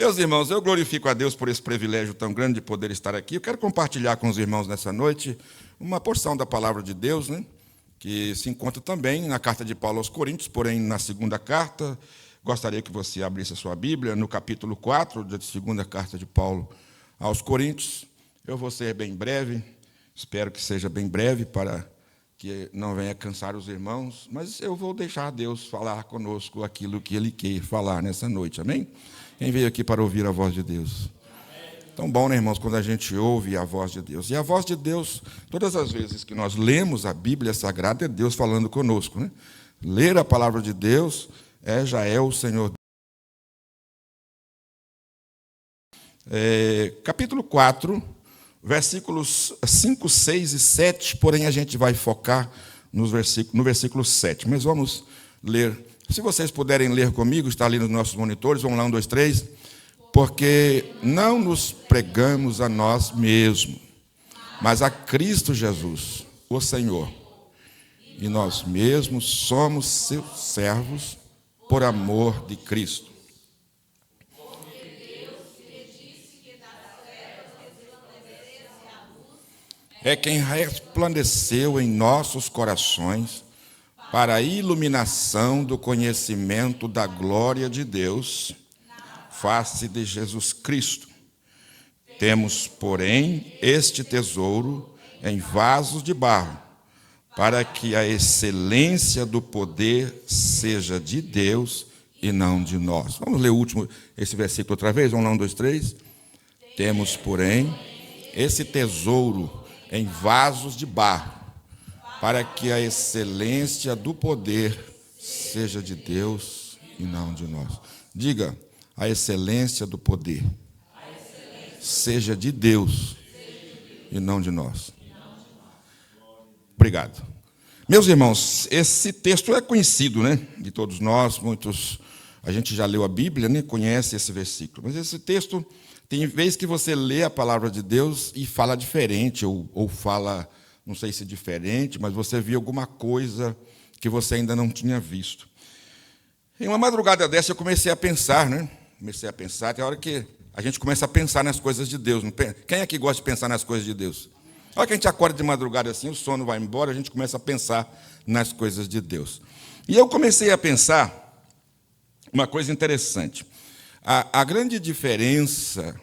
Meus irmãos, eu glorifico a Deus por esse privilégio tão grande de poder estar aqui. Eu quero compartilhar com os irmãos nessa noite uma porção da palavra de Deus, que se encontra também na carta de Paulo aos Coríntios, porém na segunda carta. Gostaria que você abrisse a sua Bíblia no capítulo 4 da segunda carta de Paulo aos Coríntios. Eu vou ser bem breve, espero que seja bem breve para que não venha cansar os irmãos, mas eu vou deixar Deus falar conosco aquilo que Ele quer falar nessa noite, amém? Quem veio aqui para ouvir a voz de Deus? Tão bom, né, irmãos, quando a gente ouve a voz de Deus. E a voz de Deus, todas as vezes que nós lemos a Bíblia Sagrada, é Deus falando conosco, né? Ler a palavra de Deus já é o Senhor. Capítulo 4, versículos 5, 6 e 7, porém a gente vai focar no versículo 7. Mas vamos ler. Se vocês puderem ler comigo, está ali nos nossos monitores, vamos lá, 1, 2, 3. Porque não nos pregamos a nós mesmos, mas a Cristo Jesus, o Senhor. E nós mesmos somos seus servos por amor de Cristo. É quem resplandeceu em nossos corações para a iluminação do conhecimento da glória de Deus, face de Jesus Cristo. Temos, porém, este tesouro em vasos de barro, para que a excelência do poder seja de Deus e não de nós. Vamos ler esse versículo outra vez? Vamos lá, 1, 2, 3. Temos, porém, esse tesouro em vasos de barro, para que a excelência do poder seja de Deus e não de nós. Diga, a excelência do poder seja de Deus e não de nós. Obrigado. Meus irmãos, esse texto é conhecido, né, de todos nós, a gente já leu a Bíblia, né, conhece esse versículo. Mas esse texto, tem vez que você lê a palavra de Deus e fala diferente, ou fala, não sei se diferente, mas você viu alguma coisa que você ainda não tinha visto. Em uma madrugada dessa eu comecei a pensar, tem hora que a gente começa a pensar nas coisas de Deus. Quem é que gosta de pensar nas coisas de Deus? A hora que a gente acorda de madrugada assim, o sono vai embora, a gente começa a pensar nas coisas de Deus. E eu comecei a pensar uma coisa interessante. A grande diferença...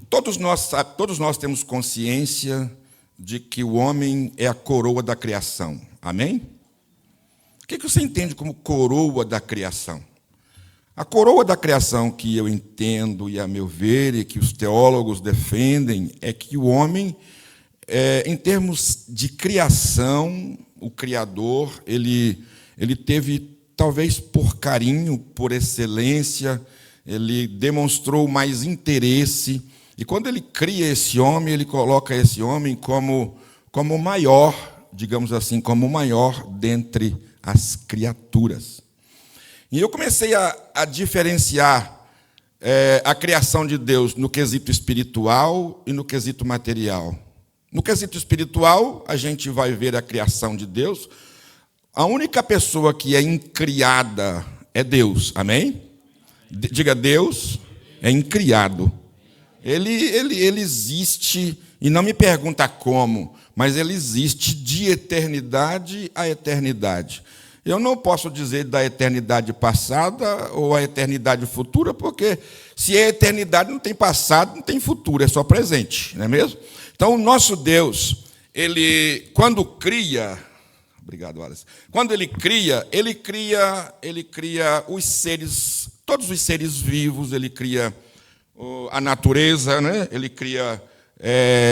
Todos nós temos consciência de que o homem é a coroa da criação. Amém? O que você entende como coroa da criação? A coroa da criação que eu entendo, e a meu ver, e que os teólogos defendem, é que o homem, em termos de criação, o Criador, ele teve, talvez por carinho, por excelência, ele demonstrou mais interesse. E quando ele cria esse homem, ele coloca esse homem como maior, digamos assim, como o maior dentre as criaturas. E eu comecei a diferenciar a criação de Deus no quesito espiritual e no quesito material. No quesito espiritual, a gente vai ver a criação de Deus. A única pessoa que é incriada é Deus, amém? Diga, Deus é incriado. Ele existe, e não me pergunta como, mas ele existe de eternidade a eternidade. Eu não posso dizer da eternidade passada ou a eternidade futura, porque se é eternidade não tem passado, não tem futuro, é só presente, não é mesmo? Então, o nosso Deus, quando cria... Obrigado, Wallace. Quando ele cria os seres, todos os seres vivos, ele cria a natureza, né? Ele cria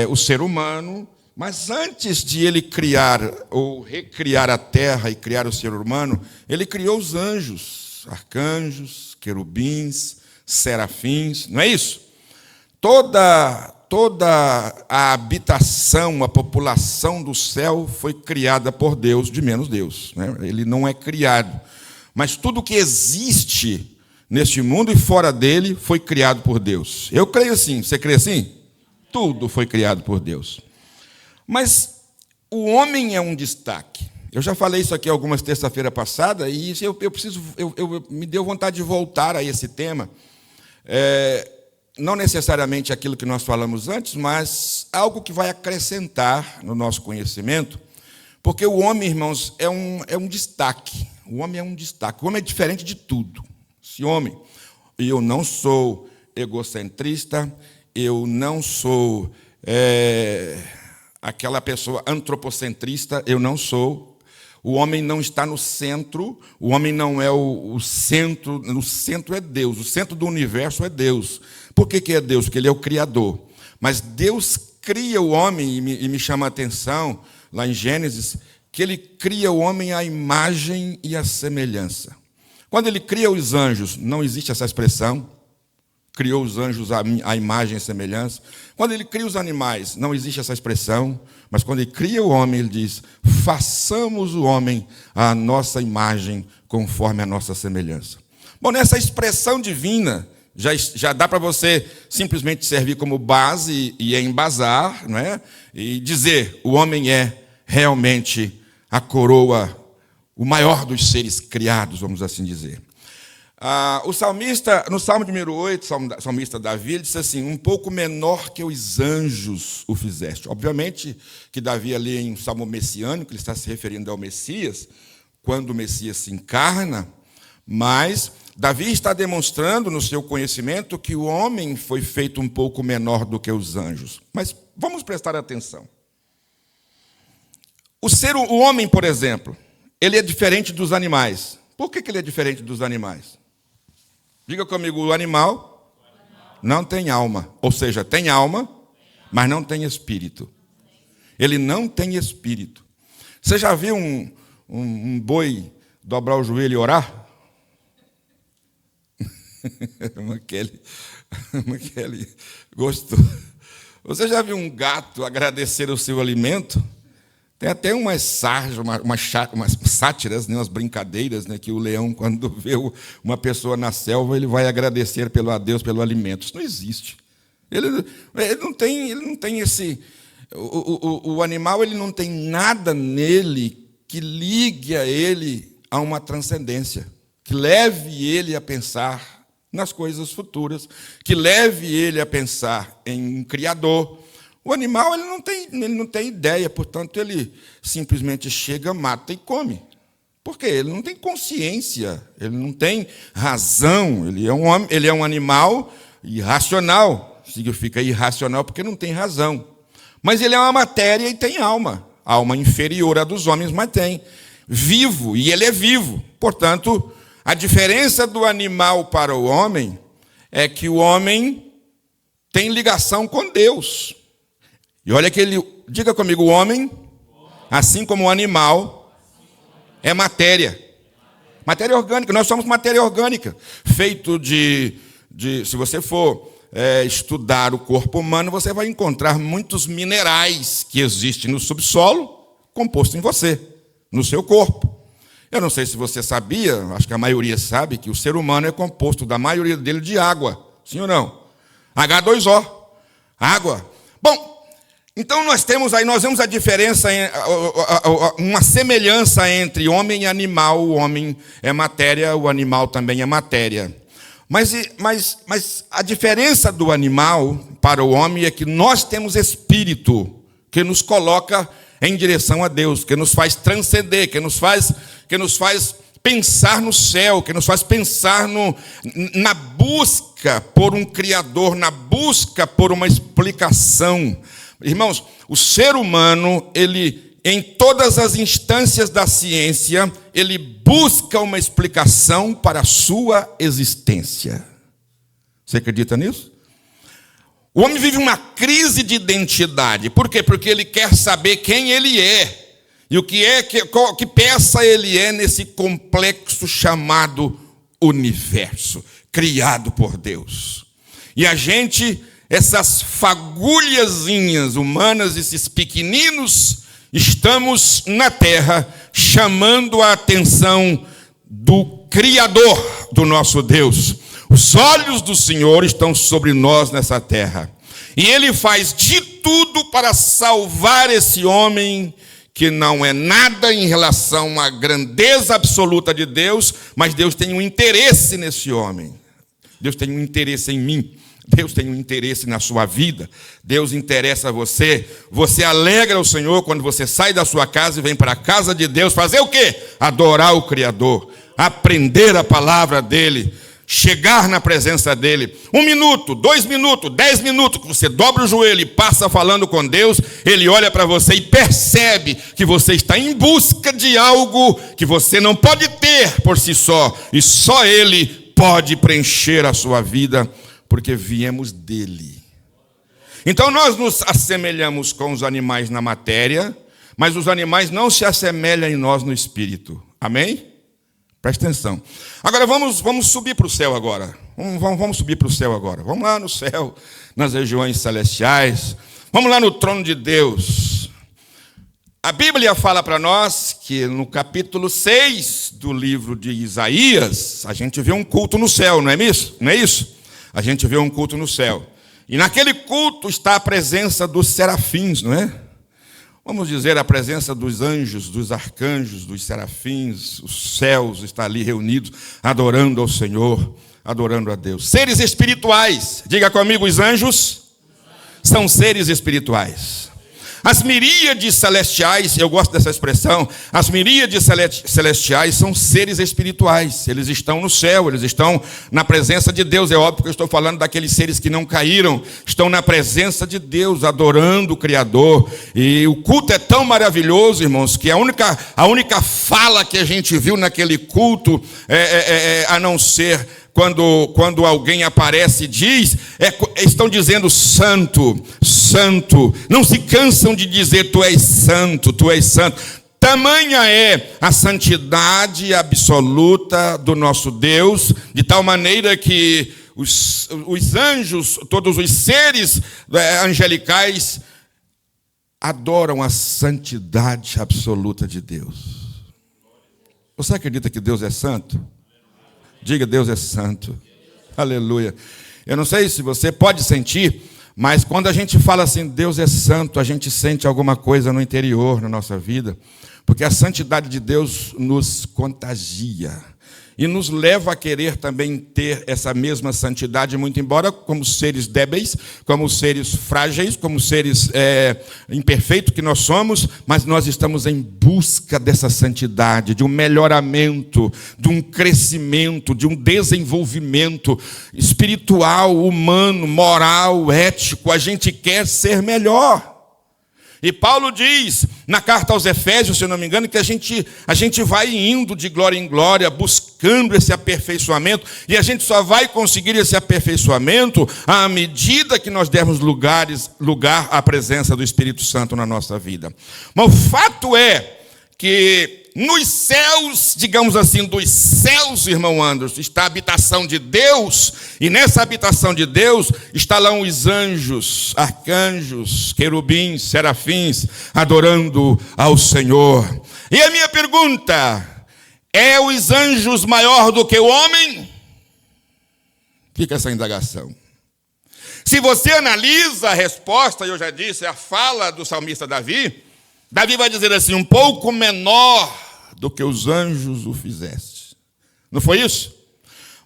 o ser humano, mas antes de ele criar ou recriar a terra e criar o ser humano, ele criou os anjos, arcanjos, querubins, serafins, não é isso? Toda a habitação, a população do céu foi criada por Deus, de menos Deus, né? Ele não é criado. Mas tudo que existe neste mundo e fora dele foi criado por Deus. Eu creio assim. Você crê assim? Tudo foi criado por Deus. Mas o homem é um destaque. Eu já falei isso aqui algumas terça-feira passada, e me deu vontade de voltar a esse tema. não necessariamente aquilo que nós falamos antes, mas algo que vai acrescentar no nosso conhecimento, porque o homem, irmãos, é um destaque. O homem é um destaque. O homem é diferente de tudo. Esse homem, eu não sou egocentrista, eu não sou aquela pessoa antropocentrista, eu não sou. O homem não está no centro, o homem não é o centro, no centro é Deus, o centro do universo é Deus. Por que é Deus? Porque Ele é o Criador. Mas Deus cria o homem, e me chama a atenção, lá em Gênesis, que Ele cria o homem à imagem e à semelhança. Quando Ele cria os anjos, não existe essa expressão, criou os anjos à imagem e semelhança. Quando Ele cria os animais, não existe essa expressão, mas quando Ele cria o homem, Ele diz, façamos o homem à nossa imagem, conforme a nossa semelhança. Bom, nessa expressão divina, já dá para você simplesmente servir como base e embasar, não é? E dizer, o homem é realmente a coroa, o maior dos seres criados, vamos assim dizer. O salmista, no Salmo número 8, o salmista Davi, ele disse assim, um pouco menor que os anjos o fizeste. Obviamente que Davi ali em um salmo messiânico, ele está se referindo ao Messias, quando o Messias se encarna, mas Davi está demonstrando no seu conhecimento que o homem foi feito um pouco menor do que os anjos. Mas vamos prestar atenção. O homem, por exemplo, ele é diferente dos animais. Por que ele é diferente dos animais? Diga comigo, o animal não tem alma. Ou seja, tem alma, mas não tem espírito. Ele não tem espírito. Você já viu um boi dobrar o joelho e orar? Maquele gostou. Você já viu um gato agradecer o seu alimento? Tem até umas sátiras, né, umas brincadeiras, né, que o leão, quando vê uma pessoa na selva, ele vai agradecer a Deus pelo alimento. Isso não existe. Ele não tem esse... O animal, ele não tem nada nele que ligue a ele a uma transcendência, que leve ele a pensar nas coisas futuras, que leve ele a pensar em um Criador. O animal ele não tem ideia, portanto, ele simplesmente chega, mata e come. Por quê? Ele não tem consciência, ele não tem razão, ele é um animal irracional. Significa irracional porque não tem razão. Mas ele é uma matéria e tem alma. Alma inferior à dos homens, mas tem. Vivo, e ele é vivo. Portanto, a diferença do animal para o homem é que o homem tem ligação com Deus. E olha que diga comigo, o homem, assim como o animal, é matéria. Matéria orgânica, nós somos matéria orgânica. Feito se você for estudar o corpo humano, você vai encontrar muitos minerais que existem no subsolo, composto em você, no seu corpo. Eu não sei se você sabia, acho que a maioria sabe, que o ser humano é composto, da maioria dele, de água. Sim ou não? H2O. Água. Bom, então nós vemos a diferença, uma semelhança entre homem e animal. O homem é matéria, o animal também é matéria. Mas a diferença do animal para o homem é que nós temos espírito que nos coloca em direção a Deus, que nos faz transcender, que nos faz pensar no céu, que nos faz pensar na busca por um Criador, na busca por uma explicação. Irmãos, o ser humano, ele, em todas as instâncias da ciência, ele busca uma explicação para a sua existência. Você acredita nisso? O homem vive uma crise de identidade. Por quê? Porque ele quer saber quem ele é. E que peça ele é nesse complexo chamado universo, criado por Deus. E a gente, essas fagulhazinhas humanas, esses pequeninos, estamos na terra chamando a atenção do Criador do nosso Deus. Os olhos do Senhor estão sobre nós nessa terra. E Ele faz de tudo para salvar esse homem que não é nada em relação à grandeza absoluta de Deus, mas Deus tem um interesse nesse homem. Deus tem um interesse em mim. Deus tem um interesse na sua vida. Deus interessa a você. Você alegra o Senhor quando você sai da sua casa e vem para a casa de Deus. Fazer o quê? Adorar o Criador. Aprender a palavra dEle. Chegar na presença dEle. 1 minuto, 2 minutos, 10 minutos, que você dobra o joelho e passa falando com Deus, Ele olha para você e percebe que você está em busca de algo que você não pode ter por si só. E só Ele pode preencher a sua vida, porque viemos dEle. Então nós nos assemelhamos com os animais na matéria, mas os animais não se assemelham em nós no espírito. Amém? Presta atenção. Agora vamos subir para o céu agora. Vamos subir para o céu agora. Vamos lá no céu, nas regiões celestiais. Vamos lá no trono de Deus. A Bíblia fala para nós que no capítulo 6 do livro de Isaías, a gente vê um culto no céu, não é isso? Não é isso? A gente vê um culto no céu. E naquele culto está a presença dos serafins, não é? Vamos dizer, a presença dos anjos, dos arcanjos, dos serafins, os céus estão ali reunidos, adorando ao Senhor, adorando a Deus. Seres espirituais, diga comigo, os anjos são seres espirituais. As miríades celestiais, eu gosto dessa expressão, as miríades celestiais são seres espirituais. Eles estão no céu, eles estão na presença de Deus. É óbvio que eu estou falando daqueles seres que não caíram, estão na presença de Deus, adorando o Criador. E o culto é tão maravilhoso, irmãos, que a única fala que a gente viu naquele culto, a não ser quando alguém aparece e diz, estão dizendo santo, santo. Não se cansam de dizer tu és santo, tu és santo. Tamanha é a santidade absoluta do nosso Deus, de tal maneira que os anjos, todos os seres angelicais, adoram a santidade absoluta de Deus. Você acredita que Deus é santo? Diga, Deus é santo. Aleluia. Eu não sei se você pode sentir, mas quando a gente fala assim, Deus é santo, a gente sente alguma coisa no interior, na nossa vida, porque a santidade de Deus nos contagia e nos leva a querer também ter essa mesma santidade, muito embora como seres débeis, como seres frágeis, como seres imperfeitos que nós somos, mas nós estamos em busca dessa santidade, de um melhoramento, de um crescimento, de um desenvolvimento espiritual, humano, moral, ético. A gente quer ser melhor. E Paulo diz, na carta aos Efésios, se eu não me engano, que a gente vai indo de glória em glória, buscando esse aperfeiçoamento, e a gente só vai conseguir esse aperfeiçoamento à medida que nós dermos lugar à presença do Espírito Santo na nossa vida. Mas o fato é que nos céus, digamos assim, dos céus, irmão Anderson, está a habitação de Deus, e nessa habitação de Deus está lá os anjos, arcanjos, querubins, serafins, adorando ao Senhor. E a minha pergunta, é os anjos maior do que o homem? Fica essa indagação. Se você analisa a resposta, eu já disse, a fala do salmista Davi, Davi vai dizer assim, um pouco menor do que os anjos o fizeste. Não foi isso?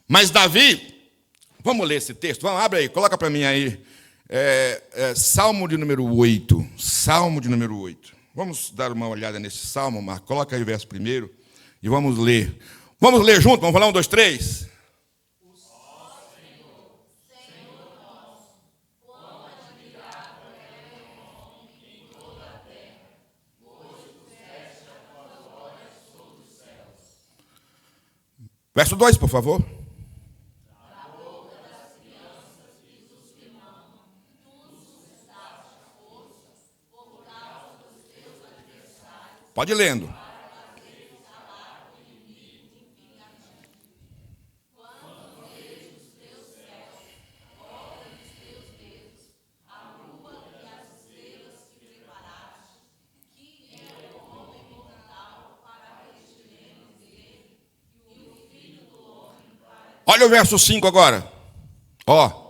Mas Davi, vamos ler esse texto? Vamos, abre aí, coloca para mim aí. Salmo de número 8. Salmo de número 8. Vamos dar uma olhada nesse salmo, Marcos. Coloca aí o verso primeiro e vamos ler. Vamos ler junto, vamos falar 1, 2, 3. Verso 2, por favor. Pode ir lendo. Olha o verso 5 agora. Ó.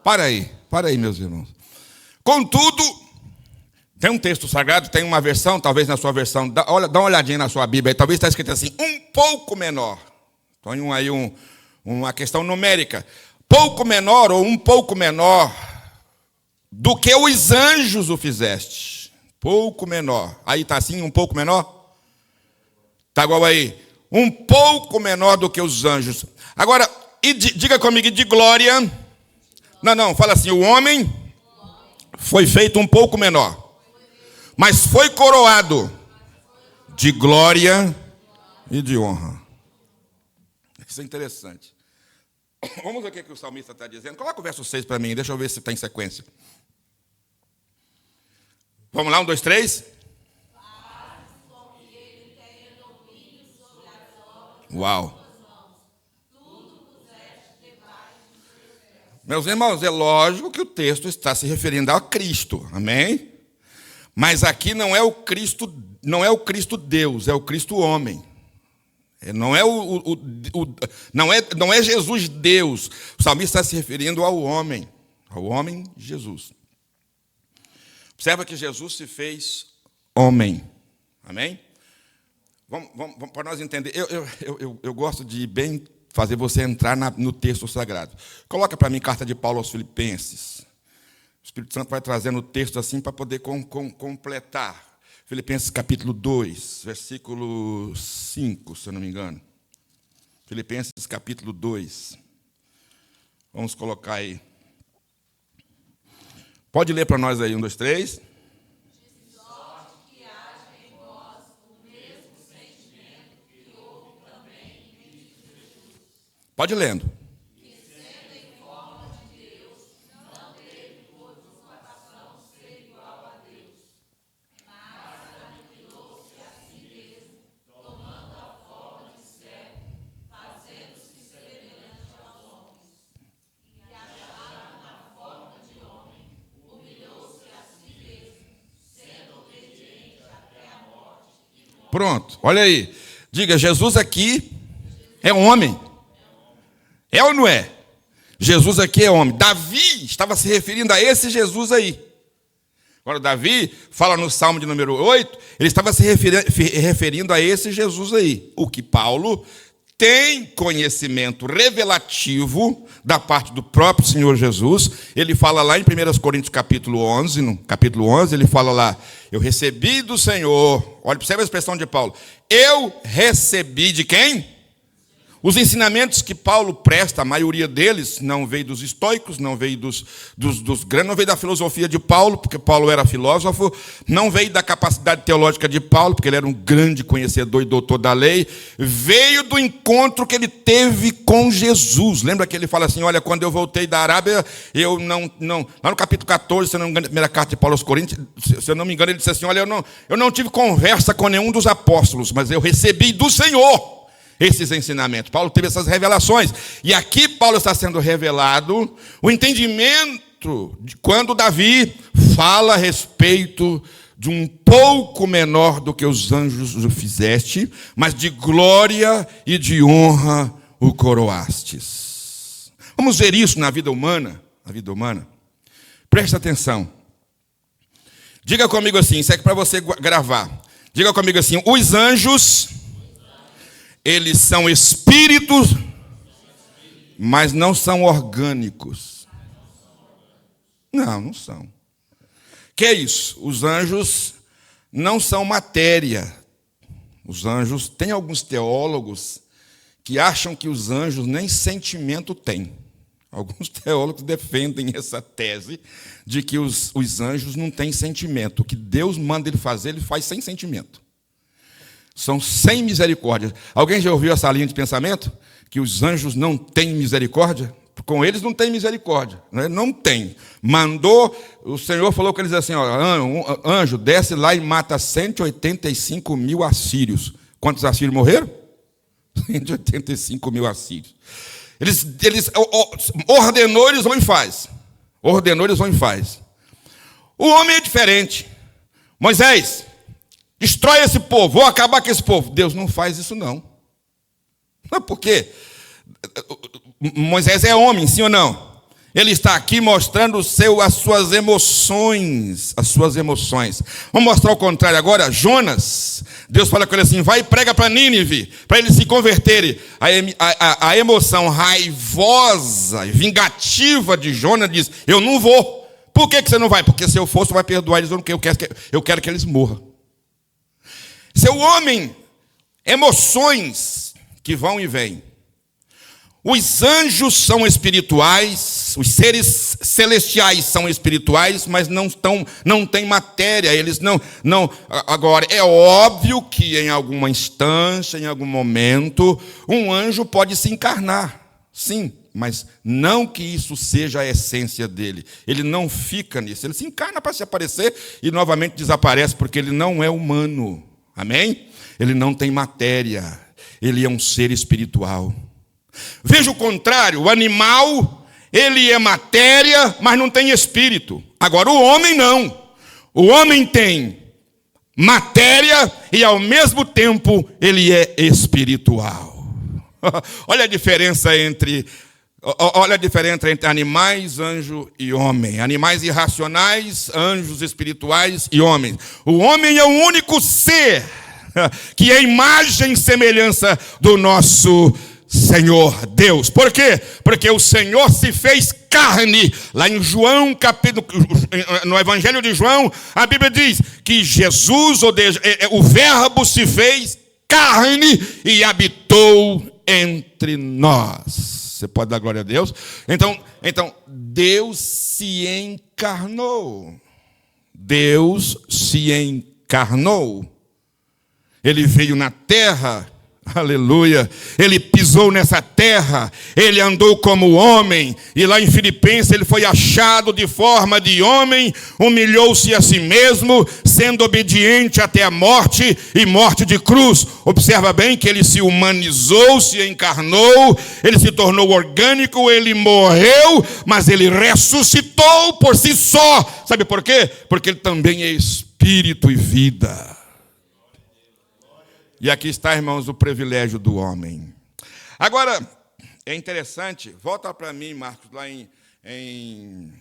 Para aí, meus irmãos. Contudo, Tem um texto sagrado, tem uma versão, talvez na sua versão, dá uma olhadinha na sua Bíblia, aí, talvez está escrito assim, um pouco menor. Então aí uma questão numérica. Pouco menor ou um pouco menor do que os anjos o fizeste. Pouco menor. Aí está assim, um pouco menor? Está igual aí. Um pouco menor do que os anjos. Agora, diga comigo, de glória. Não, fala assim, o homem foi feito um pouco menor, mas foi coroado de glória e de honra. Isso é interessante. Vamos ver o que o salmista está dizendo. Coloca o verso 6 para mim, deixa eu ver se está em sequência. Vamos lá, 1, 2, 3. Uau. Meus irmãos, é lógico que o texto está se referindo a Cristo, amém? Mas aqui não é o Cristo Deus, é o Cristo homem. Não é Jesus Deus. O salmista está se referindo ao homem Jesus. Observa que Jesus se fez homem, amém? Vamos para nós entender. Eu gosto de bem fazer você entrar no texto sagrado. Coloca para mim carta de Paulo aos Filipenses. O Espírito Santo vai trazendo o texto assim para poder completar. Filipenses capítulo 2, versículo 5, se eu não me engano. Filipenses capítulo 2. Vamos colocar aí. Pode ler para nós aí, 1, 2, 3. Pode ir lendo. Pronto, olha aí. Diga, Jesus aqui é homem. É ou não é? Jesus aqui é homem. Davi estava se referindo a esse Jesus aí. Agora, Davi fala no Salmo de número 8, ele estava se referindo a esse Jesus aí. O que Paulo tem conhecimento revelativo da parte do próprio Senhor Jesus. Ele fala lá em 1 Coríntios capítulo 11, no capítulo 11, ele fala lá, eu recebi do Senhor, olha, observa a expressão de Paulo, eu recebi de quem? Os ensinamentos que Paulo presta, a maioria deles, não veio dos estoicos, não veio dos grandes, não veio da filosofia de Paulo, porque Paulo era filósofo, não veio da capacidade teológica de Paulo, porque ele era um grande conhecedor e doutor da lei, veio do encontro que ele teve com Jesus. Lembra que ele fala assim, olha, quando eu voltei da Arábia, eu não lá no capítulo 14, se eu não me engano, a primeira carta de Paulo aos Coríntios, se eu não me engano, ele disse assim, olha, eu não tive conversa com nenhum dos apóstolos, mas eu recebi do Senhor esses ensinamentos. Paulo teve essas revelações. E aqui Paulo está sendo revelado o entendimento de quando Davi fala a respeito de um pouco menor do que os anjos o fizeste, mas de glória e de honra o coroastes. Vamos ver isso na vida humana. Na vida humana. Presta atenção. Diga comigo assim, isso é para você gravar. Diga comigo assim, os anjos, eles são espíritos, mas não são orgânicos. Não são. Que é isso? Os anjos não são matéria. Os anjos, tem alguns teólogos que acham que os anjos nem sentimento têm. Alguns teólogos defendem essa tese de que os anjos não têm sentimento. O que Deus manda ele fazer, ele faz sem sentimento. São sem misericórdia. Alguém já ouviu essa linha de pensamento? Que os anjos não têm misericórdia? Com eles não tem misericórdia. Né? Não tem. Mandou, o Senhor falou com eles assim, ó, anjo, desce lá e mata 185 mil assírios. Quantos assírios morreram? 185 mil assírios. Eles ordenou, eles vão e faz. Ordenou, eles vão e faz. O homem é diferente. Moisés, destrói esse povo, vou acabar com esse povo. Deus não faz isso, não. Não é porque Moisés é homem, sim ou não? Ele está aqui mostrando as suas emoções. As suas emoções. Vamos mostrar o contrário agora. Jonas, Deus fala com ele assim: vai e prega para Nínive, para eles se converterem. A emoção raivosa, vingativa de Jonas diz: eu não vou. Por que você não vai? Porque se eu for, você vai perdoar eles. Eu quero que eles morram. Seu homem, emoções que vão e vêm. Os anjos são espirituais, os seres celestiais são espirituais, mas não têm matéria, eles não. Agora, é óbvio que em alguma instância, em algum momento, um anjo pode se encarnar, sim, mas não que isso seja a essência dele. Ele não fica nisso, ele se encarna para se aparecer e novamente desaparece, porque ele não é humano, amém? Ele não tem matéria, ele é um ser espiritual. Veja o contrário, o animal, ele é matéria, mas não tem espírito. Agora, o homem não. O homem tem matéria e, ao mesmo tempo, ele é espiritual. Olha a diferença entre animais, anjo e homem. Animais irracionais, anjos espirituais e homens. O homem é o único ser que é imagem e semelhança do nosso Senhor Deus. Por quê? Porque o Senhor se fez carne. Lá em João, no Evangelho de João, a Bíblia diz que Jesus, o Verbo se fez carne e habitou entre nós. Você pode dar glória a Deus? Então Deus se encarnou. Deus se encarnou. Ele veio na terra. Aleluia, ele pisou nessa terra, ele andou como homem, e lá em Filipenses ele foi achado de forma de homem, humilhou-se a si mesmo, sendo obediente até a morte, e morte de cruz. Observa bem que ele se humanizou, se encarnou, ele se tornou orgânico, ele morreu, mas ele ressuscitou por si só. Sabe por quê? Porque ele também é espírito e vida. E aqui está, irmãos, o privilégio do homem. Agora, é interessante, volta para mim, Marcos, lá em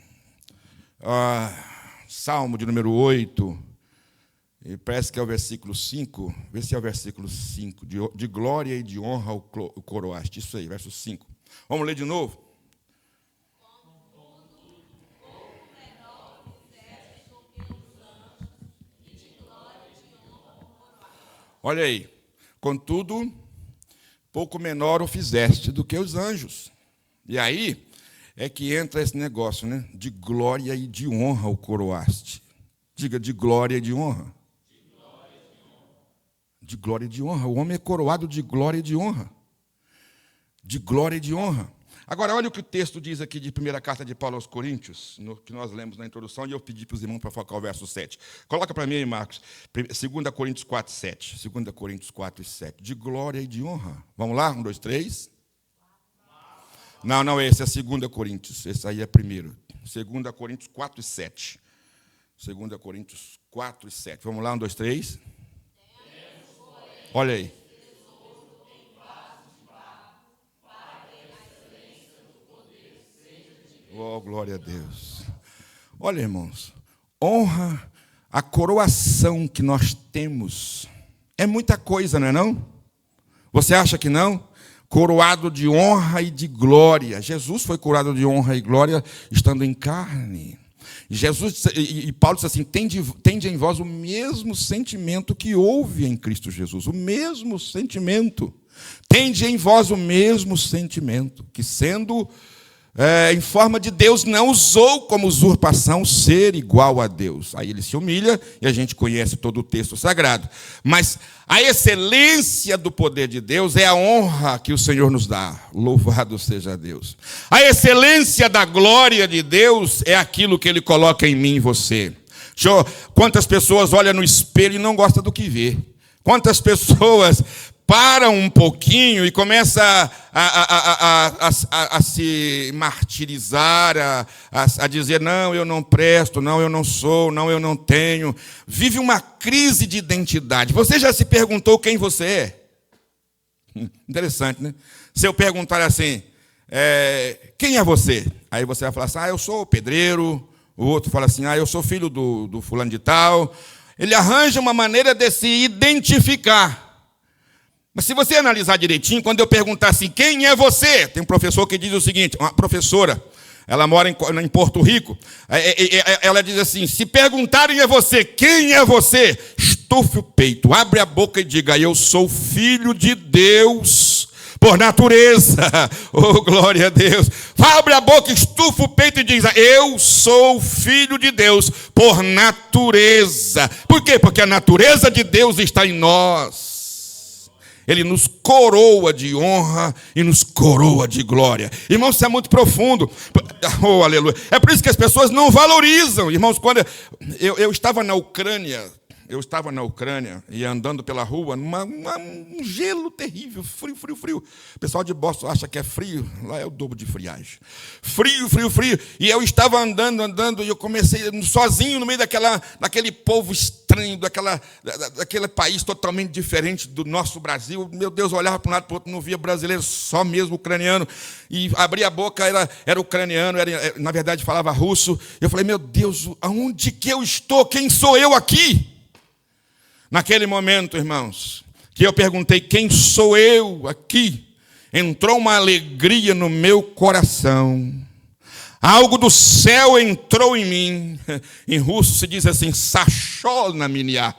Salmo de número 8, e parece que é o versículo 5, vê se é o versículo 5, de glória e de honra o coroaste. Isso aí, verso 5. Vamos ler de novo? Olha aí, contudo, pouco menor o fizeste do que os anjos. E aí é que entra esse negócio, né? De glória e de honra o coroaste. Diga, de glória e de honra. De glória e de honra. O homem é coroado de glória e de honra. De glória e de honra. Agora, olha o que o texto diz aqui de primeira carta de Paulo aos Coríntios, que nós lemos na introdução, e eu pedi para os irmãos para focar o verso 7. Coloca para mim aí, Marcos, 2 Coríntios 4, 7. 2 Coríntios 4 e 7. De glória e de honra. Vamos lá? 1, 2, 3. Não, esse é 2 Coríntios. Esse aí é primeiro. 2 Coríntios 4 e 7. 2 Coríntios 4 e 7. Vamos lá? 1, 2, 3. Olha aí. Oh, glória a Deus. Olha, irmãos, honra, a coroação que nós temos, é muita coisa, não é não? Você acha que não? Coroado de honra e de glória. Jesus foi coroado de honra e glória estando em carne. E Paulo disse assim: tende em vós o mesmo sentimento que houve em Cristo Jesus. O mesmo sentimento. Tende em vós o mesmo sentimento, que sendo em forma de Deus, não usou como usurpação ser igual a Deus. Aí ele se humilha, e a gente conhece todo o texto sagrado. Mas a excelência do poder de Deus é a honra que o Senhor nos dá. Louvado seja Deus. A excelência da glória de Deus é aquilo que Ele coloca em mim e você. Quantas pessoas olham no espelho e não gostam do que vê? Quantas pessoas param um pouquinho e começam a se martirizar, a dizer: não, eu não presto, não, eu não sou, não, eu não tenho. Vive uma crise de identidade. Você já se perguntou quem você é? Interessante, né? Se eu perguntar assim, quem é você? Aí você vai falar assim, eu sou pedreiro. O outro fala assim, eu sou filho do fulano de tal. Ele arranja uma maneira de se identificar. Mas se você analisar direitinho, quando eu perguntar assim, quem é você? Tem um professor que diz o seguinte, uma professora, ela mora em Porto Rico, ela diz assim, se perguntarem a você, quem é você? Estufe o peito, abre a boca e diga, eu sou filho de Deus, por natureza. Oh, glória a Deus. Abre a boca, estufa o peito e diz, eu sou filho de Deus, por natureza. Por quê? Porque a natureza de Deus está em nós. Ele nos coroa de honra e nos coroa de glória. Irmãos, isso é muito profundo. Oh, aleluia. É por isso que as pessoas não valorizam. Irmãos, quando eu estava na Ucrânia, e andando pela rua, um gelo terrível, frio. O pessoal de Boston acha que é frio, lá é o dobro de friagem. Frio. E eu estava andando, e eu comecei sozinho no meio daquele povo estranho, daquele país totalmente diferente do nosso Brasil. Meu Deus, eu olhava para um lado e para o outro, não via brasileiro, só mesmo ucraniano. E abria a boca, era ucraniano, na verdade falava russo. Eu falei, meu Deus, aonde que eu estou? Quem sou eu aqui? Naquele momento, irmãos, que eu perguntei, quem sou eu aqui? Entrou uma alegria no meu coração. Algo do céu entrou em mim. Em russo se diz assim, sachol na minia.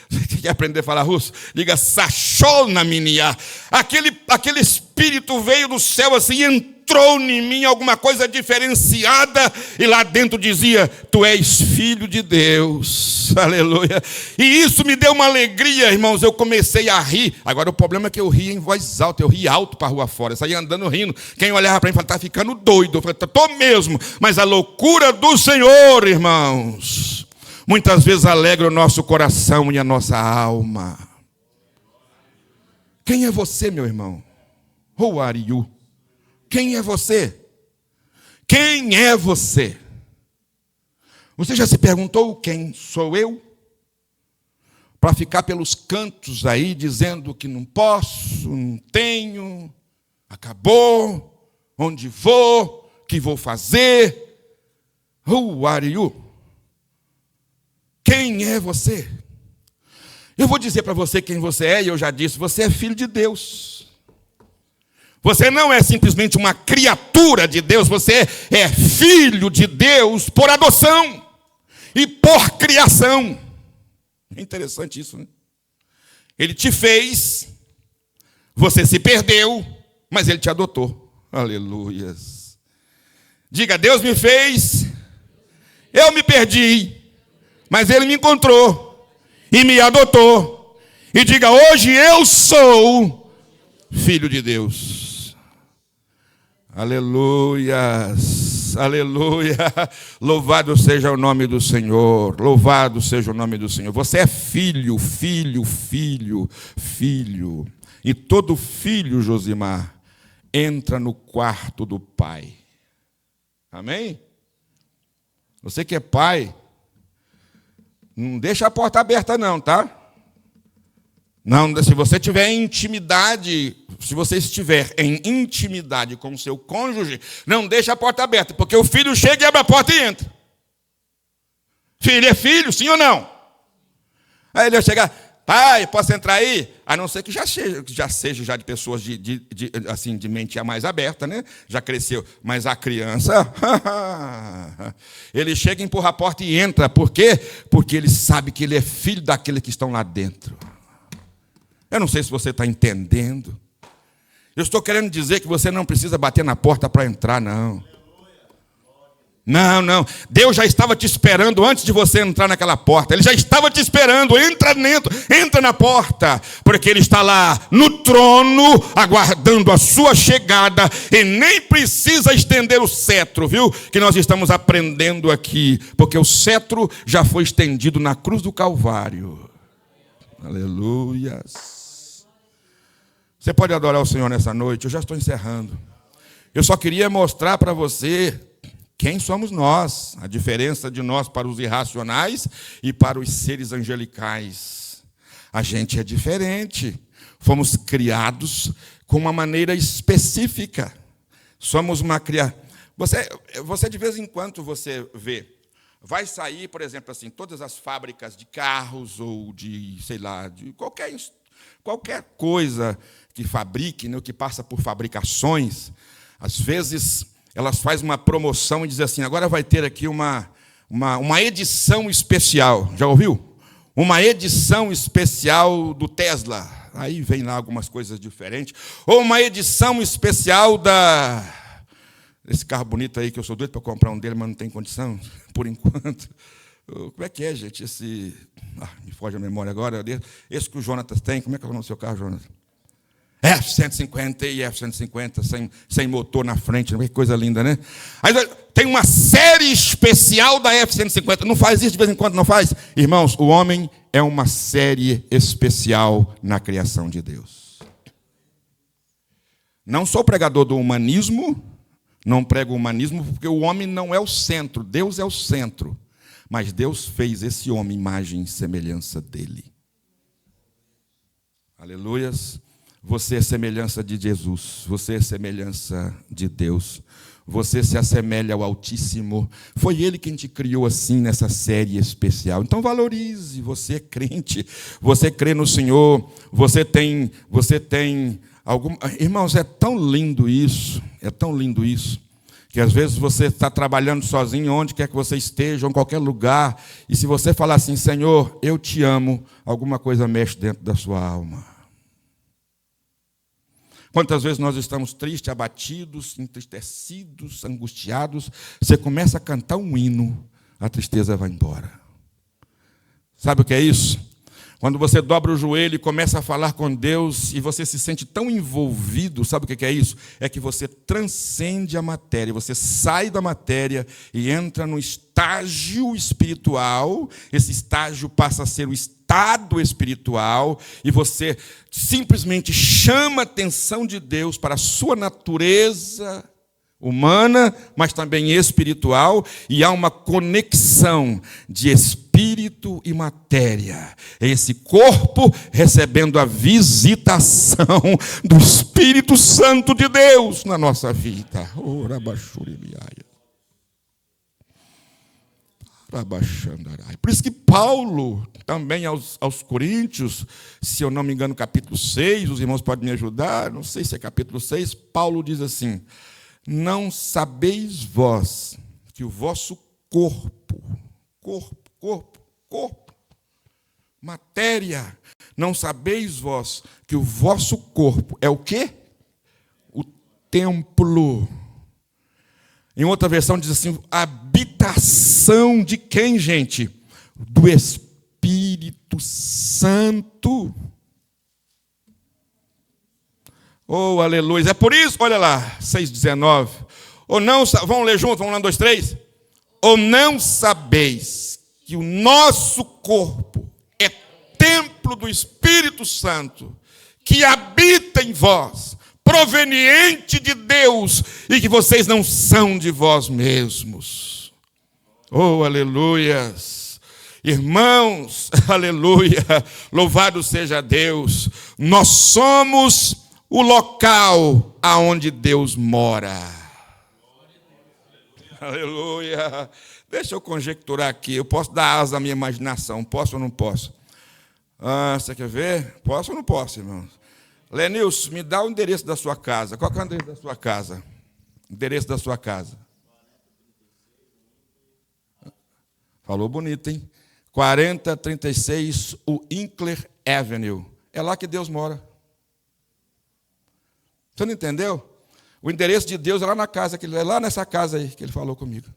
Você quer aprender a falar russo? Diga, sachol na minia. Aquele espírito veio do céu assim e entrou em mim alguma coisa diferenciada, e lá dentro dizia, tu és filho de Deus, aleluia. E isso me deu uma alegria, irmãos. Eu comecei a rir. Agora o problema é que eu ria em voz alta, eu ri alto para a rua fora, eu saía andando rindo. Quem olhava para mim falava, está ficando doido. Eu falei, estou mesmo. Mas a loucura do Senhor, irmãos, muitas vezes alegra o nosso coração e a nossa alma. Quem é você, meu irmão? Who are you? Quem é você? Quem é você? Você já se perguntou quem sou eu? Para ficar pelos cantos aí dizendo que não posso, não tenho, acabou, onde vou, que vou fazer? Who are you? Quem é você? Eu vou dizer para você quem você é, e eu já disse, você é filho de Deus. Você não é simplesmente uma criatura de Deus, você é filho de Deus por adoção e por criação. É interessante isso, né? Ele te fez, você se perdeu, mas ele te adotou. Aleluias. Diga, Deus me fez, eu me perdi, mas ele me encontrou e me adotou. E diga, hoje eu sou filho de Deus. Aleluias, aleluia. Louvado seja o nome do Senhor. Louvado seja o nome do Senhor. Você é filho. E todo filho, Josimar, entra no quarto do pai. Amém? Você que é pai, não deixa a porta aberta não, tá? Não, se você tiver intimidade, se você estiver em intimidade com o seu cônjuge, não deixe a porta aberta, porque o filho chega e abre a porta e entra. Filho é filho, sim ou não? Aí ele vai chegar, pai, posso entrar aí? A não ser que já seja de pessoas de mente mais aberta, né? Já cresceu. Mas a criança, ele chega, empurra a porta e entra. Por quê? Porque ele sabe que ele é filho daqueles que estão lá dentro. Eu não sei se você está entendendo. Eu estou querendo dizer que você não precisa bater na porta para entrar, não. Não. Deus já estava te esperando antes de você entrar naquela porta. Ele já estava te esperando. Entra dentro, entra na porta. Porque Ele está lá no trono, aguardando a sua chegada. E nem precisa estender o cetro, viu? Que nós estamos aprendendo aqui. Porque o cetro já foi estendido na cruz do Calvário. Aleluias. Você pode adorar o Senhor nessa noite. Eu já estou encerrando. Eu só queria mostrar para você quem somos nós, a diferença de nós para os irracionais e para os seres angelicais. A gente é diferente. Fomos criados com uma maneira específica. Somos uma criatura. Você de vez em quando você vê, vai sair, por exemplo, assim, todas as fábricas de carros ou de, sei lá, de qualquer coisa que fabrique, né, que passa por fabricações, às vezes elas fazem uma promoção e dizem assim, agora vai ter aqui uma edição especial. Já ouviu? Uma edição especial do Tesla. Aí vem lá algumas coisas diferentes. Ou uma edição especial esse carro bonito aí, que eu sou doido para comprar um dele, mas não tem condição, por enquanto. Como é que é, gente? Me foge a memória agora. Esse que o Jonatas tem, como é que é o nome do seu carro, Jonatas? F-150 e F-150, sem motor na frente, que coisa linda, né? Aí tem uma série especial da F-150. Não faz isso de vez em quando, não faz? Irmãos, o homem é uma série especial na criação de Deus. Não sou pregador do humanismo, não prego o humanismo, porque o homem não é o centro, Deus é o centro. Mas Deus fez esse homem, imagem e semelhança dele. Aleluias. Você é semelhança de Jesus, você é semelhança de Deus. Você se assemelha ao Altíssimo. Foi Ele quem te criou assim nessa série especial. Então valorize, você é crente, você crê no Senhor, você tem algum... Irmãos, é tão lindo isso, que às vezes você está trabalhando sozinho, onde quer que você esteja, ou em qualquer lugar, e se você falar assim, Senhor, eu te amo, alguma coisa mexe dentro da sua alma. Quantas vezes nós estamos tristes, abatidos, entristecidos, angustiados, você começa a cantar um hino, a tristeza vai embora. Sabe o que é isso? Quando você dobra o joelho e começa a falar com Deus e você se sente tão envolvido, sabe o que é isso? É que você transcende a matéria, você sai da matéria e entra no estágio espiritual, esse estágio passa a ser o estado espiritual e você simplesmente chama a atenção de Deus para a sua natureza humana, mas também espiritual, e há uma conexão de espírito e matéria. É esse corpo recebendo a visitação do Espírito Santo de Deus na nossa vida. Por isso que Paulo, também aos Coríntios, se eu não me engano, capítulo 6, os irmãos podem me ajudar, não sei se é capítulo 6, Paulo diz assim, não sabeis vós que o vosso corpo, matéria, não sabeis vós que o vosso corpo é o quê? O templo. Em outra versão diz assim, habitação de quem, gente? Do Espírito Santo. Oh, aleluia. É por isso, olha lá, 6,19. Ou não, vamos ler junto, vamos lá, 1, 2, 3. Ou não sabeis que o nosso corpo é templo do Espírito Santo, que habita em vós, proveniente de Deus, e que vocês não são de vós mesmos. Oh, aleluias. Irmãos, aleluia, louvado seja Deus. Nós somos o local aonde Deus mora. Aleluia. Deixa eu conjecturar aqui. Eu posso dar asa à minha imaginação. Posso ou não posso? Você quer ver? Posso ou não posso, irmãos? Lenilson, me dá o endereço da sua casa. Qual que é o endereço da sua casa? Endereço da sua casa. Falou bonito, hein? 4036 Winkler Avenue. É lá que Deus mora. Você não entendeu? O endereço de Deus é lá na casa, é lá nessa casa aí que ele falou comigo.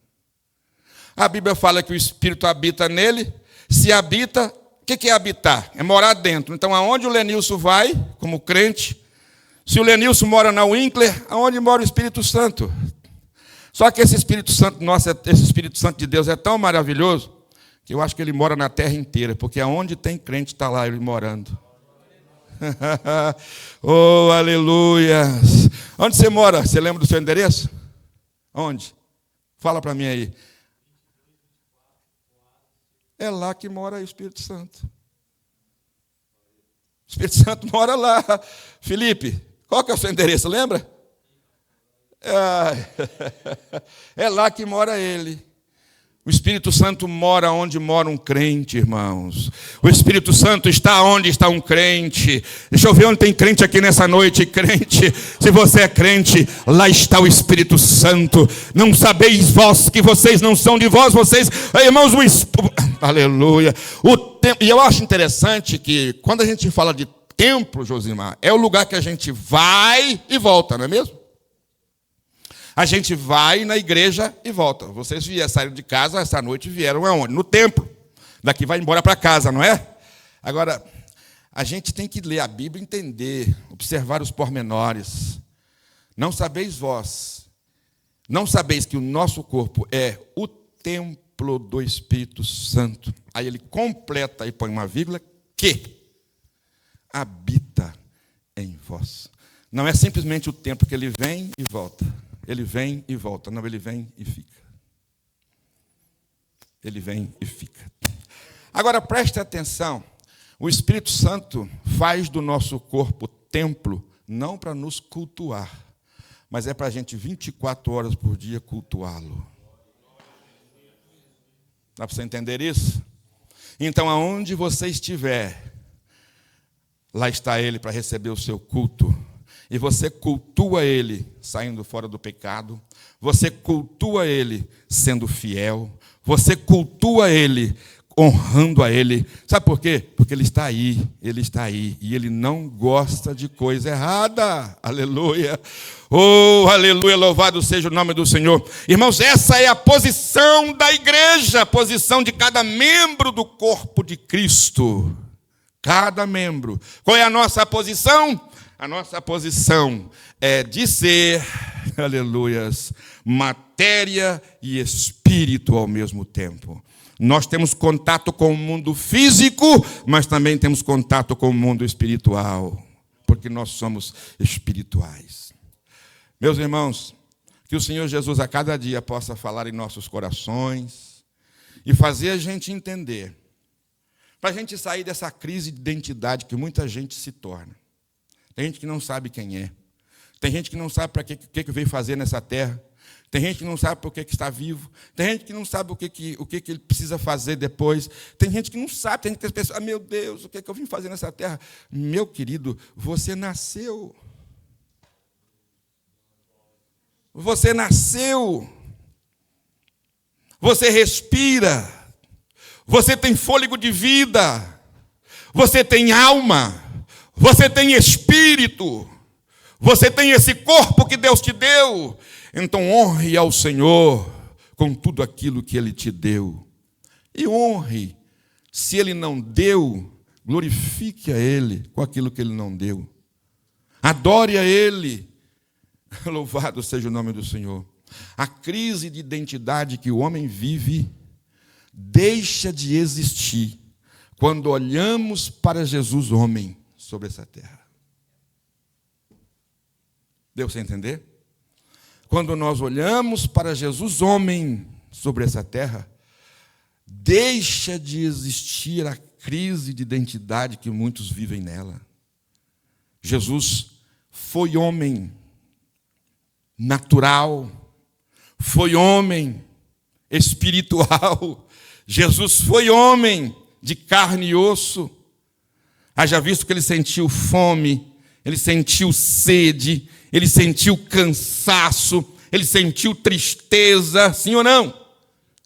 A Bíblia fala que o Espírito habita nele. Se habita, o que é habitar? É morar dentro. Então, aonde o Lenilson vai, como crente, se o Lenilson mora na Winkler, aonde mora o Espírito Santo? Só que esse Espírito Santo nosso, esse Espírito Santo de Deus é tão maravilhoso, que eu acho que ele mora na terra inteira, porque aonde tem crente está lá ele morando. Oh, aleluia. Onde você mora? Você lembra do seu endereço? Onde? Fala para mim aí. É lá que mora o Espírito Santo. O Espírito Santo mora lá. Felipe, qual que é o seu endereço, lembra? É lá que mora ele. O Espírito Santo mora onde mora um crente, irmãos. O Espírito Santo está onde está um crente. Deixa eu ver onde tem crente aqui nessa noite. Crente, se você é crente, lá está o Espírito Santo. Não sabeis vós que vocês não são de vós, vocês, irmãos, aleluia. E eu acho interessante que quando a gente fala de templo, Josimar, é o lugar que a gente vai e volta, não é mesmo? A gente vai na igreja e volta. Vocês saíram de casa essa noite e vieram aonde? No templo. Daqui vai embora para casa, não é? Agora, a gente tem que ler a Bíblia, entender, observar os pormenores. Não sabeis vós, não sabeis que o nosso corpo é o templo do Espírito Santo. Aí ele completa e põe uma vírgula, que habita em vós. Não é simplesmente o templo que ele vem e volta. Ele vem e volta. Não, ele vem e fica. Ele vem e fica. Agora, preste atenção. O Espírito Santo faz do nosso corpo templo, não para nos cultuar, mas é para a gente 24 horas por dia cultuá-lo. Dá para você entender isso? Então, aonde você estiver, lá está ele para receber o seu culto. E você cultua ele saindo fora do pecado. Você cultua ele sendo fiel. Você cultua ele honrando a ele. Sabe por quê? Porque ele está aí. Ele está aí. E ele não gosta de coisa errada. Aleluia. Oh, aleluia. Louvado seja o nome do Senhor. Irmãos, essa é a posição da igreja. A posição de cada membro do corpo de Cristo. Cada membro. Qual é a nossa posição? A nossa posição é de ser, aleluias, matéria e espírito ao mesmo tempo. Nós temos contato com o mundo físico, mas também temos contato com o mundo espiritual, porque nós somos espirituais. Meus irmãos, que o Senhor Jesus a cada dia possa falar em nossos corações e fazer a gente entender, para a gente sair dessa crise de identidade que muita gente se torna. Tem gente que não sabe quem é. Tem gente que não sabe para que veio fazer nessa terra. Tem gente que não sabe por que está vivo. Tem gente que não sabe o que ele precisa fazer depois. Tem gente que não sabe. Tem gente que pensa, meu Deus, o que eu vim fazer nessa terra? Meu querido, você nasceu. Você nasceu. Você respira. Você tem fôlego de vida. Você tem alma. Você tem espírito, você tem esse corpo que Deus te deu. Então honre ao Senhor com tudo aquilo que Ele te deu. E honre, se Ele não deu, glorifique a Ele com aquilo que Ele não deu. Adore a Ele. Louvado seja o nome do Senhor. A crise de identidade que o homem vive deixa de existir quando olhamos para Jesus homem sobre essa terra. Deu para entender? Quando nós olhamos para Jesus homem sobre essa terra, deixa de existir a crise de identidade que muitos vivem nela. Jesus foi homem natural, foi homem espiritual. Jesus foi homem de carne e osso. Haja visto que ele sentiu fome, ele sentiu sede, ele sentiu cansaço, ele sentiu tristeza, sim ou não?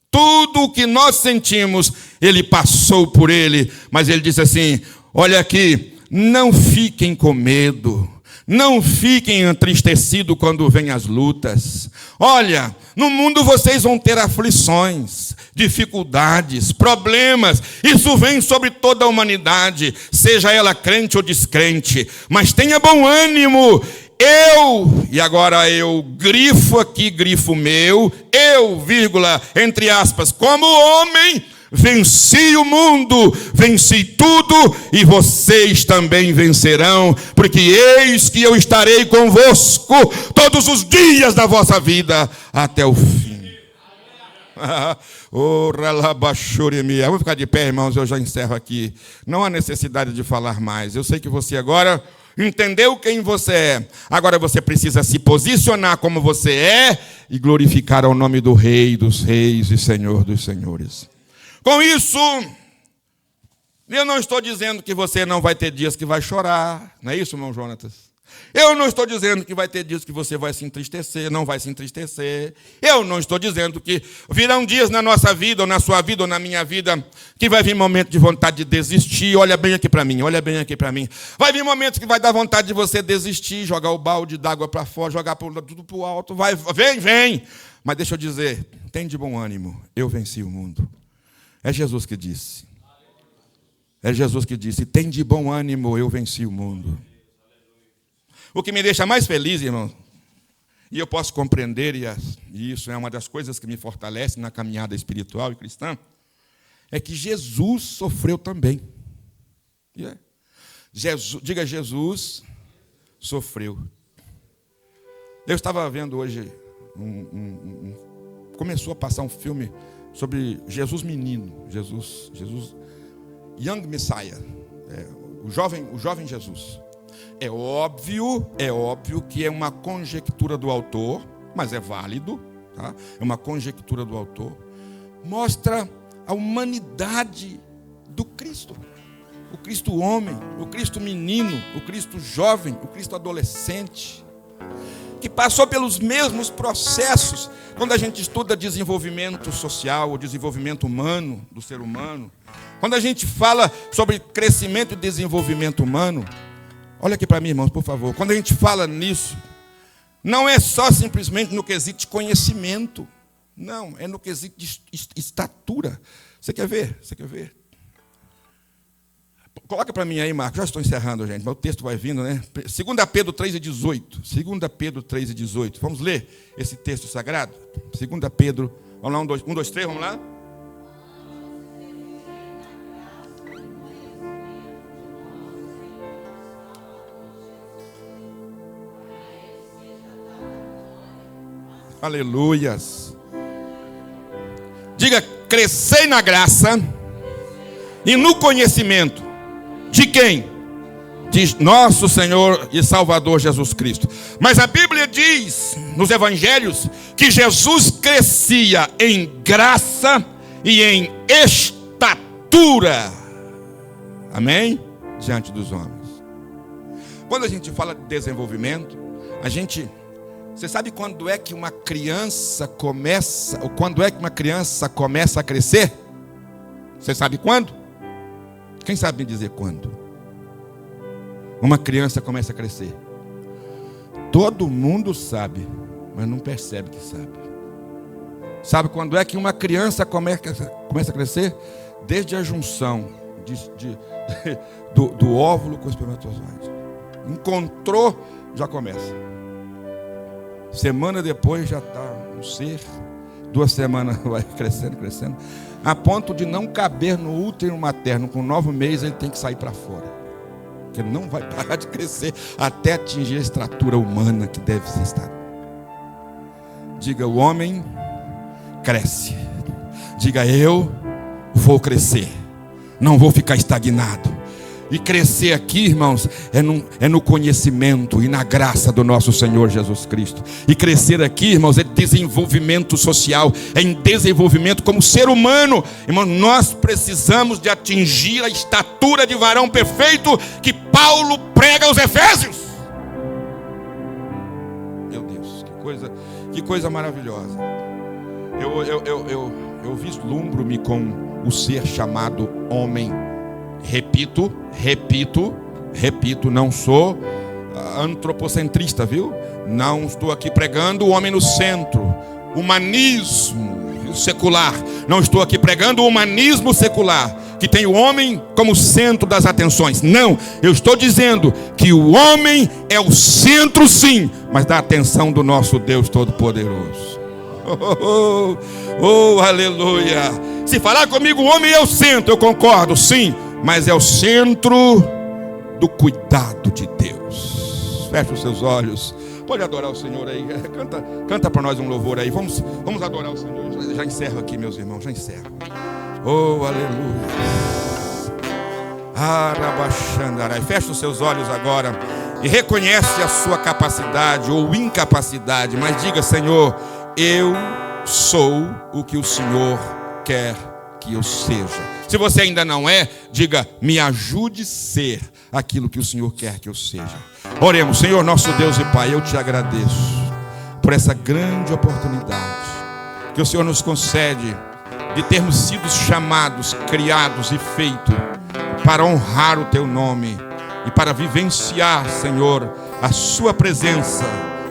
Tudo o que nós sentimos, ele passou por ele, mas ele disse assim, olha aqui, não fiquem com medo, não fiquem entristecidos quando vêm as lutas. Olha, no mundo vocês vão ter aflições, dificuldades, problemas. Isso vem sobre toda a humanidade, seja ela crente ou descrente. Mas tenha bom ânimo. E agora eu grifo aqui, grifo meu, vírgula, entre aspas, como homem, venci o mundo, venci tudo, e vocês também vencerão, porque eis que eu estarei convosco todos os dias da vossa vida, até o fim. Vamos ficar de pé, irmãos, eu já encerro aqui. Não há necessidade de falar mais. Eu sei que você agora entendeu quem você é. Agora você precisa se posicionar como você é e glorificar ao nome do Rei dos Reis e Senhor dos Senhores. Com isso, eu não estou dizendo que você não vai ter dias que vai chorar. Não é isso, irmão Jonatas? Eu não estou dizendo que vai ter dias que você vai se entristecer, não vai se entristecer. Eu não estou dizendo que virão dias na nossa vida, ou na sua vida, ou na minha vida, que vai vir momento de vontade de desistir. Olha bem aqui para mim, olha bem aqui para mim. Vai vir momentos que vai dar vontade de você desistir, jogar o balde d'água para fora, jogar tudo para o alto. Vem. Mas deixa eu dizer, tem de bom ânimo, eu venci o mundo. É Jesus que disse. É Jesus que disse, tem de bom ânimo, eu venci o mundo. O que me deixa mais feliz, irmão, e eu posso compreender, e isso é uma das coisas que me fortalece na caminhada espiritual e cristã, é que Jesus sofreu também. Diga, Jesus sofreu. Eu estava vendo hoje, começou a passar um filme sobre Jesus menino, Jesus Young Messiah, o jovem Jesus. É óbvio que é uma conjectura do autor, mas é válido, tá? É uma conjectura do autor. Mostra a humanidade do Cristo. O Cristo homem, o Cristo menino, o Cristo jovem, o Cristo adolescente, que passou pelos mesmos processos. Quando a gente estuda desenvolvimento social, o desenvolvimento humano do ser humano, quando a gente fala sobre crescimento e desenvolvimento humano, olha aqui para mim, irmãos, por favor. Quando a gente fala nisso, não é só simplesmente no quesito de conhecimento. Não, é no quesito de estatura. Você quer ver? Coloca para mim aí, Marcos. Já estou encerrando, gente, mas o texto vai vindo, né? 2 Pedro 3:18. 2 Pedro 3:18. Vamos ler esse texto sagrado? 2 Pedro, vamos lá, 1, 2, 3, vamos lá? Aleluias. Diga, crescei na graça e no conhecimento de quem? De nosso Senhor e Salvador Jesus Cristo. Mas a Bíblia diz nos evangelhos que Jesus crescia em graça e em estatura. Amém? Diante dos homens. Quando a gente fala de desenvolvimento, você sabe quando é que uma criança começa a crescer? Você sabe quando? Quem sabe me dizer quando? Uma criança começa a crescer. Todo mundo sabe, mas não percebe que sabe. Sabe quando é que uma criança começa a crescer? Desde a junção do óvulo com o espermatozoide. Encontrou, já começa. Semana depois já está um ser. 2 semanas vai crescendo. A ponto de não caber no útero materno. Com 9 meses ele tem que sair para fora. Porque ele não vai parar de crescer até atingir a estatura humana que deve ser estar. Diga, o homem cresce. Diga, eu vou crescer. Não vou ficar estagnado. E crescer aqui, irmãos, é no conhecimento e na graça do nosso Senhor Jesus Cristo. E crescer aqui, irmãos, é desenvolvimento social, é em desenvolvimento como ser humano. Irmãos, nós precisamos de atingir a estatura de varão perfeito que Paulo prega aos Efésios. Meu Deus, que coisa maravilhosa. Eu vislumbro-me com o ser chamado homem. Repito, não sou antropocentrista, viu? Não estou aqui pregando o homem no centro, humanismo secular. Não estou aqui pregando o humanismo secular, que tem o homem como centro das atenções. Não, eu estou dizendo que o homem é o centro, sim, mas da atenção do nosso Deus Todo-Poderoso. Aleluia. Se falar comigo, o homem é o centro, eu concordo, sim. Mas é o centro do cuidado de Deus. Feche os seus olhos. Pode adorar o Senhor aí. Canta para nós um louvor aí. Vamos adorar o Senhor. Já encerro aqui, meus irmãos. Já encerro. Oh, aleluia. Arabaxandarai. Feche os seus olhos agora. e reconhece a sua capacidade ou incapacidade, mas diga: Senhor, eu sou o que o Senhor quer que eu seja. Se você ainda não é, diga: me ajude a ser aquilo que o Senhor quer que eu seja. Oremos. Senhor nosso Deus e Pai, eu te agradeço por essa grande oportunidade que o Senhor nos concede de termos sido chamados, criados e feitos para honrar o teu nome e para vivenciar, Senhor, a sua presença,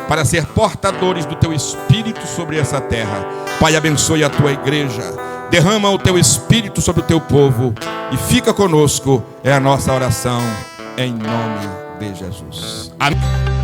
para ser portadores do teu Espírito sobre essa terra. Pai, abençoe a tua igreja, derrama o teu Espírito sobre o teu povo e fica conosco, é a nossa oração, em nome de Jesus. Amém.